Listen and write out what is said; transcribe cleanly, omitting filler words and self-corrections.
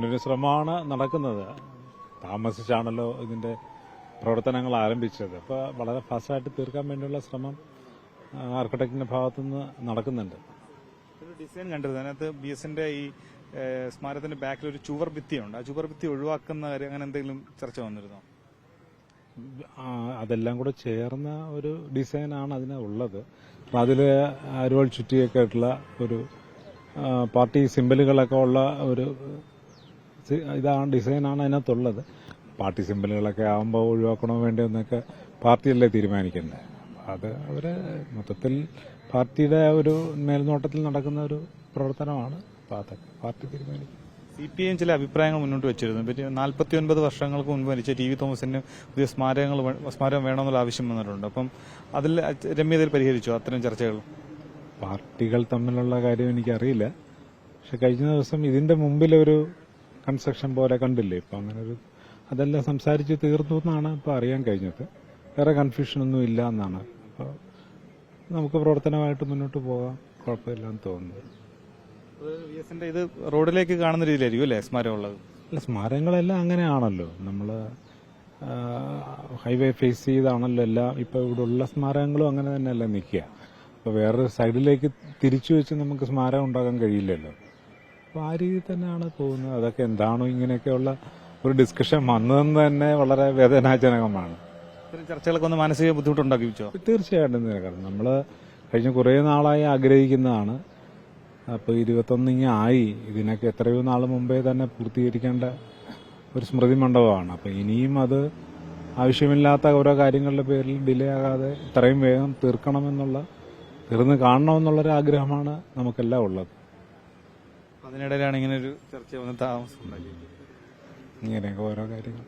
ഒരു ശ്രമമാണ് നടക്കുന്നത്. താമസിച്ചാണല്ലോ ഇതിന്റെ പ്രവർത്തനങ്ങൾ ആരംഭിച്ചത്. അപ്പോൾ വളരെ ഫാസ്റ്റായിട്ട് തീർക്കാൻ വേണ്ടിയുള്ള ശ്രമം ആർക്കിടെക്റ്റിന്റെ ഭാഗത്തുനിന്ന് നടക്കുന്നുണ്ട്. ഒരു ഡിസൈൻ കണ്ടത് അതിനകത്ത് BSന്റെ ഈ സ്മാരകത്തിന്റെ ബാക്കിൽ ഒരു ചുവർ ഭിത്തിയുണ്ട്. ആ ചുവർ ഭിത്തി ഒഴിവാക്കുന്ന കാര്യം അങ്ങനെ എന്തെങ്കിലും ചർച്ച വന്നിരുന്നോ? അതെല്ലാം കൂടെ ചേർന്ന ഒരു ഡിസൈനാണ് അതിന് ഉള്ളത്. അപ്പം അതിൽ അരുവൾ ചുറ്റിയൊക്കെ ആയിട്ടുള്ള ഒരു പാർട്ടി സിമ്പലുകളൊക്കെ ഉള്ള ഒരു ഇതാണ് ഡിസൈനാണ് അതിനകത്തുള്ളത്. പാർട്ടി സിമ്പലുകളൊക്കെ ആകുമ്പോൾ ഒഴിവാക്കണോ വേണ്ടിയെന്നൊക്കെ പാർട്ടിയല്ലേ തീരുമാനിക്കുന്നത്. അത് അവർ മൊത്തത്തിൽ പാർട്ടിയുടെ ഒരു മേൽനോട്ടത്തിൽ നടക്കുന്ന ഒരു പ്രവർത്തനമാണ്. അപ്പോൾ അതൊക്കെ പാർട്ടി തീരുമാനിക്കും. CPIM ചില അഭിപ്രായങ്ങൾ മുന്നോട്ട് വെച്ചിരുന്നു. 49 വർഷങ്ങൾക്ക് മുൻപ് മരിച്ച TV തോമസിന് പുതിയ സ്മാരകം വേണമെന്നുള്ള ആവശ്യം വന്നിട്ടുണ്ട്. അപ്പം അതിൽ രമ്യതയിൽ പരിഹരിച്ചു അത്തരം ചർച്ചകൾ. പാർട്ടികൾ തമ്മിലുള്ള കാര്യം എനിക്കറിയില്ല. പക്ഷെ കഴിഞ്ഞ ദിവസം ഇതിന്റെ മുമ്പിലൊരു കൺസ്ട്രക്ഷൻ പോലെ കണ്ടില്ലേ. ഇപ്പം അങ്ങനെ ഒരു അതെല്ലാം സംസാരിച്ച് തീർന്നു എന്നാണ് ഇപ്പോൾ അറിയാൻ കഴിഞ്ഞത്. വേറെ കൺഫ്യൂഷനൊന്നും ഇല്ല എന്നാണ്. അപ്പോൾ നമുക്ക് പ്രവർത്തനമായിട്ട് മുന്നോട്ട് പോകാം, കുഴപ്പമില്ലെന്ന് തോന്നുന്നത്. BSന്റെ ഇത് റോഡിലേക്ക് കാണുന്ന രീതിയിലായിരിക്കും അല്ലേ സ്മാരകം ഉള്ളത്? അല്ല, സ്മാരകങ്ങളെല്ലാം അങ്ങനെയാണല്ലോ. നമ്മൾ ഹൈവേ ഫേസ് ചെയ്താണല്ലോ എല്ലാം. ഇപ്പോൾ ഇവിടെ ഉള്ള സ്മാരകങ്ങളും അങ്ങനെ തന്നെയല്ല നിൽക്കുക. അപ്പോൾ വേറൊരു സൈഡിലേക്ക് തിരിച്ചു വെച്ച് നമുക്ക് സ്മാരകം ഉണ്ടാക്കാൻ കഴിയില്ലല്ലോ. അപ്പോൾ ആ രീതിയിൽ തന്നെയാണ് പോകുന്നത്. അതൊക്കെ എന്താണോ ഇങ്ങനെയൊക്കെയുള്ള ഒരു ഡിസ്കഷൻ വന്നതെന്ന് തന്നെ വളരെ വേദനാജനകമാണ്. ഇത്തരം ചർച്ചകളൊക്കെ ഒന്ന് മാനസിക ബുദ്ധിമുട്ടുണ്ടാക്കി വെച്ചോ? തീർച്ചയായിട്ടും. കാരണം നമ്മൾ കഴിഞ്ഞ കുറേ നാളായി ആഗ്രഹിക്കുന്നതാണ്. അപ്പോൾ 21 ആയി. ഇതിനൊക്കെ എത്രയോ നാൾ മുമ്പേ തന്നെ പൂർത്തീകരിക്കേണ്ട ഒരു സ്മൃതി മണ്ഡപമാണ്. അപ്പോൾ ഇനിയും അത് ആവശ്യമില്ലാത്ത ഓരോ കാര്യങ്ങളുടെ പേരിൽ ഡിലേ ആകാതെ ഇത്രയും വേഗം തീർന്ന് കാണണമെന്നുള്ളൊരു ആഗ്രഹമാണ് നമുക്കെല്ലാം ഉള്ളത്. അതിനിടയിലാണ് ഇങ്ങനെ ഒരു ചർച്ച വന്ന് താമസം ഉണ്ടാക്കി. ഇങ്ങനെയൊക്കെ ഓരോ കാര്യങ്ങൾ